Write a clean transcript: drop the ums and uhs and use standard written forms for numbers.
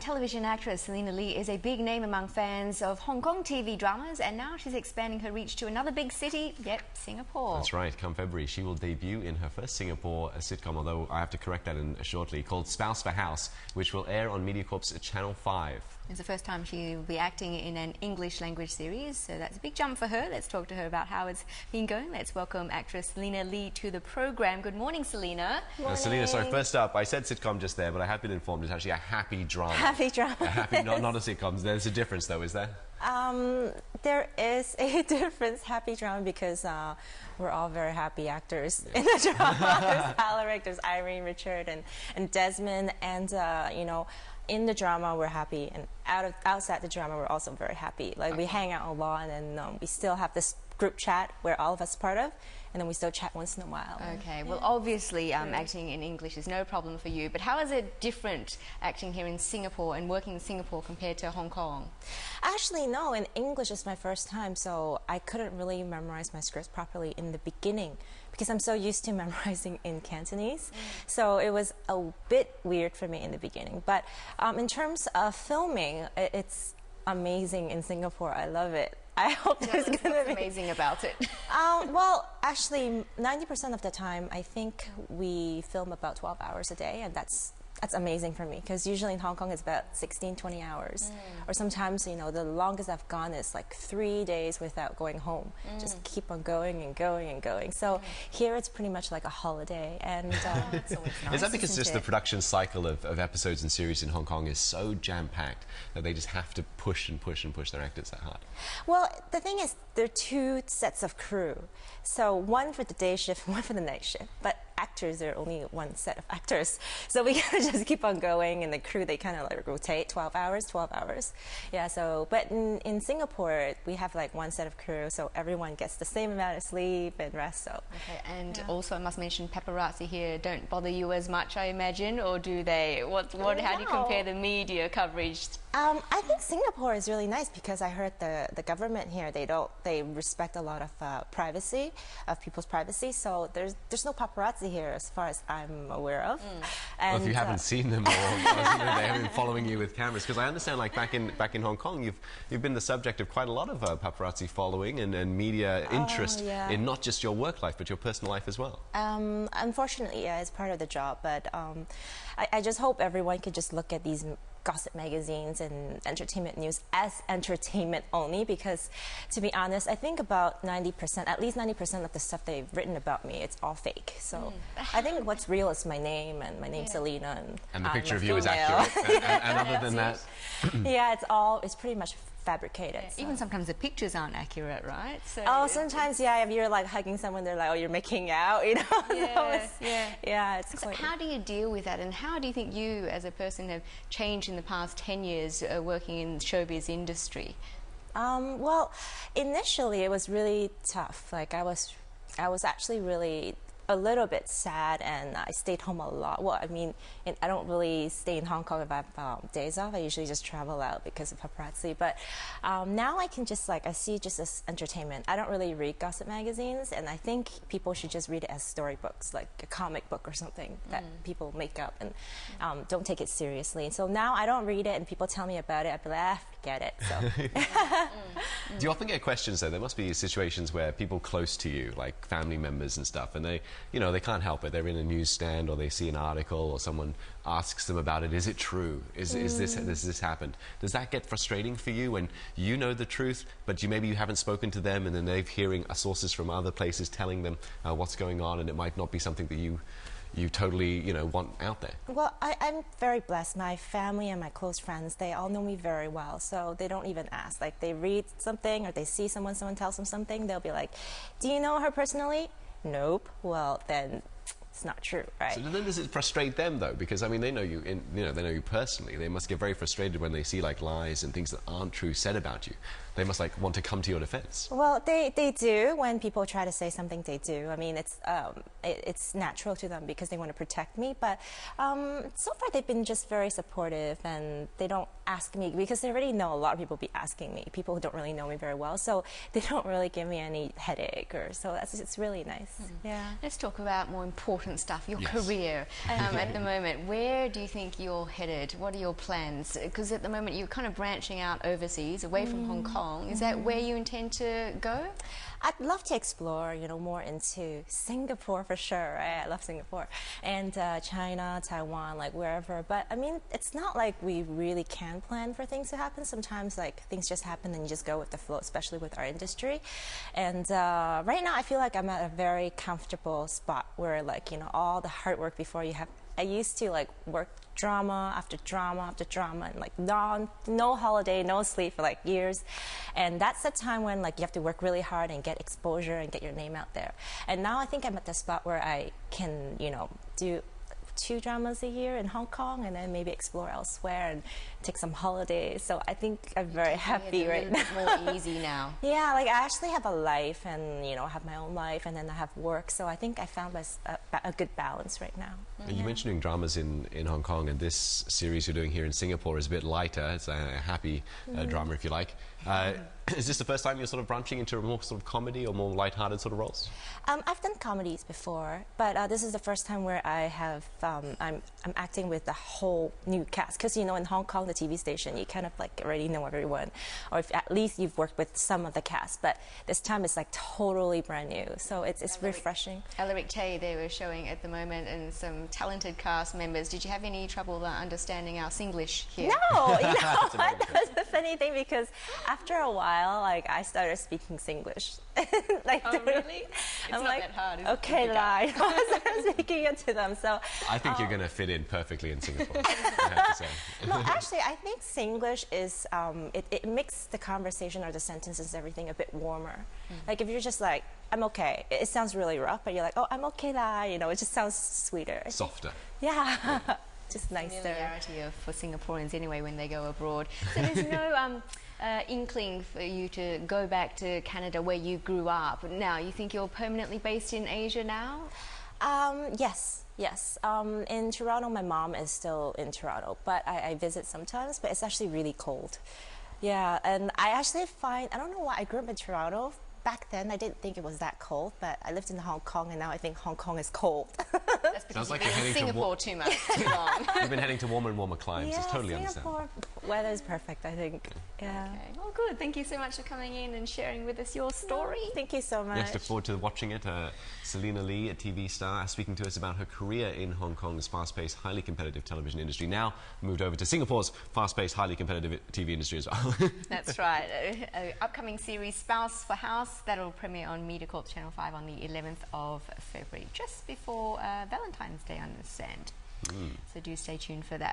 television actress Selena Li is a big name among fans of Hong Kong TV dramas, and now she's expanding her reach to another big city, yep, Singapore. That's right. Come February, she will debut in her first Singapore sitcom, although I have to correct that shortly, called Spouse for House, which will air on MediaCorp's Channel 5. It's the first time she will be acting in an English language series, so that's a big jump for her. Let's talk to her about how it's been going. Let's welcome actress Selena Li to the program. Good morning, Selena. Morning. Selena, sorry, first up, I said sitcom just there, but I have been informed it's actually a happy drama. Happy drama. Not a sitcom. There's a difference, though, is there? There is a difference, happy drama, because we're all very happy actors in the drama. There's Alaric, there's Irene, Richard, and Desmond, and you know, in the drama we're happy, and outside the drama we're also very happy. Like, we hang out a lot, and we still have this group chat where all of us are part of, and then we still chat once in a while. Okay, well, obviously acting in English is no problem for you, but how is it different acting here in Singapore and working in Singapore compared to Hong Kong? Actually, no, in English is my first time, so I couldn't really memorize my scripts properly in the beginning because I'm so used to memorizing in Cantonese. So it was a bit weird for me in the beginning. But in terms of filming, it's amazing in Singapore. I love it. I hope there's going to be... What's amazing about it? Well, actually, 90% of the time, I think we film about 12 hours a day, and that's amazing for me, because usually in Hong Kong it's about 16-20 hours, or sometimes, you know, the longest I've gone is like 3 days without going home. Just keep on going and going and going. So here it's pretty much like a holiday, and it's always nice. Is that because just the production cycle of episodes and series in Hong Kong is so jam-packed that they just have to push and push and push their actors that hard? Well, the thing is, there are two sets of crew, so one for the day shift, one for the night shift, but actors, there are only one set of actors, so we gotta just keep on going, and the crew, they kind of like rotate 12 hours. Yeah, so, but in Singapore we have like one set of crew, so everyone gets the same amount of sleep and rest. So okay, and also I must mention, paparazzi here don't bother you as much, I imagine, or do they? How do you compare the media coverage? I think Singapore is really nice, because I heard the government here, they respect a lot of privacy, of people's privacy, so there's no paparazzi here as far as I'm aware of. And well, if you haven't seen them, or they haven't been following you with cameras, because I understand, like back in Hong Kong, you've been the subject of quite a lot of paparazzi following and media interest in not just your work life but your personal life as well. Unfortunately, yeah, it's part of the job, but I just hope everyone could just look at these gossip magazines and entertainment news as entertainment only, because to be honest, I think about 90%, at least 90% of the stuff they've written about me, it's all fake. So I think what's real is my name, and my name's Selena, and the picture of you is accurate. and other than that, yeah, it's pretty much fabricated. Yeah, so. Even sometimes the pictures aren't accurate, right? So sometimes, yeah, if you're like hugging someone, they're like, oh, you're making out, you know? Yeah, it's so how do you deal with that, and how do you think you as a person have changed in the past 10 years working in the showbiz industry? Well, initially it was really tough. Like, I was actually really a little bit sad, and I stayed home a lot. Well, I mean, I don't really stay in Hong Kong if I have days off. I usually just travel out because of paparazzi. But now I can just, like, I see just as entertainment. I don't really read gossip magazines, and I think people should just read it as storybooks, like a comic book or something that people make up, and don't take it seriously. So now I don't read it, and people tell me about it, I'd be like, forget it. So. Do you often get questions, though? There must be situations where people close to you, like family members and stuff, and they can't help it. They're in a newsstand, or they see an article, or someone asks them about it. Is it true? Has this happened? Does that get frustrating for you when you know the truth, but maybe you haven't spoken to them, and then they're hearing sources from other places telling them what's going on, and it might not be something that you totally, want out there? Well, I'm very blessed. My family and my close friends, they all know me very well, so they don't even ask. Like, they read something, or they see someone tells them something, they'll be like, do you know her personally? Nope. Well, then it's not true, right? So then does it frustrate them, though? Because, I mean, they know you, they know you personally. They must get very frustrated when they see, like, lies and things that aren't true said about you. They must, like, want to come to your defense. Well, they do. When people try to say something, they do. I mean, it's natural to them because they want to protect me. But so far, they've been just very supportive, and they don't ask me, because they already know a lot of people be asking me, people who don't really know me very well, so they don't really give me any headache, or so it's really nice. Yeah. Let's talk about more important stuff, your Yes. career at the moment. Where do you think you're headed? What are your plans? Because at the moment you're kind of branching out overseas, away from Hong Kong. Is that where you intend to go? I'd love to explore, you know, more into Singapore for sure, right? I love Singapore. And China, Taiwan, like wherever. But I mean, it's not like we really can plan for things to happen. Sometimes like things just happen and you just go with the flow, especially with our industry. And right now I feel like I'm at a very comfortable spot where like, you know, all the hard work before you have, I used to like work drama after drama after drama, and like no holiday, no sleep for like years. And that's the time when like you have to work really hard and get exposure and get your name out there. And now I think I'm at the spot where I can, you know, do 2 dramas a year in Hong Kong and then maybe explore elsewhere and take some holidays. So I think I'm very happy right now. More easy now. Yeah, like I actually have a life and, you know, have my own life, and then I have work. So I think I found a good balance right now. You mentioned doing dramas in Hong Kong, and this series you're doing here in Singapore is a bit lighter. It's a happy drama, if you like. Is this the first time you're sort of branching into a more sort of comedy or more lighthearted sort of roles? I've done comedies before, but this is the first time where I have I'm acting with the whole new cast. Because, you know, in Hong Kong, the TV station, you kind of like already know everyone, or if at least you've worked with some of the cast. But this time it's like totally brand new, so it's refreshing. Alaric Tay they were showing at the moment, and some talented cast members. Did you have any trouble understanding our Singlish here? No, you know what? That's the funny thing, because after a while, like I started speaking Singlish. Like, oh, really? It's I'm not like, that hard, is it? okay, lie. I started speaking it to them. So I think you're going to fit in perfectly in Singapore, I have to say. no, actually, I think Singlish is it makes the conversation or the sentences, everything a bit warmer. Like if you're just like, I'm okay, it sounds really rough, but you're like, oh, I'm okay lah. You know, it just sounds sweeter. Softer. Yeah. Just nicer. Familiarity for Singaporeans anyway when they go abroad. So there's no inkling for you to go back to Canada where you grew up. Now, you think you're permanently based in Asia now? Yes. In Toronto, my mom is still in Toronto, but I visit sometimes, but it's actually really cold. Yeah, and I actually find, I don't know why, I grew up in Toronto. Back then, I didn't think it was that cold, but I lived in Hong Kong, and now I think Hong Kong is cold. That's because Sounds like you've you're been in heading to Singapore too much, too long. You've been heading to warmer and warmer climes. Yeah, It's totally understandable. Singapore weather is perfect, I think. Yeah. Okay. Well, good. Thank you so much for coming in and sharing with us your story. Thank you so much. Yes, look forward to watching it. Selena Li, a TV star, speaking to us about her career in Hong Kong's fast-paced, highly competitive television industry. Now moved over to Singapore's fast-paced, highly competitive TV industry as well. That's right. Upcoming series Spouse for House, that'll premiere on MediaCorp Channel 5 on the 11th of February, just before Valentine's Day, I understand. So do stay tuned for that.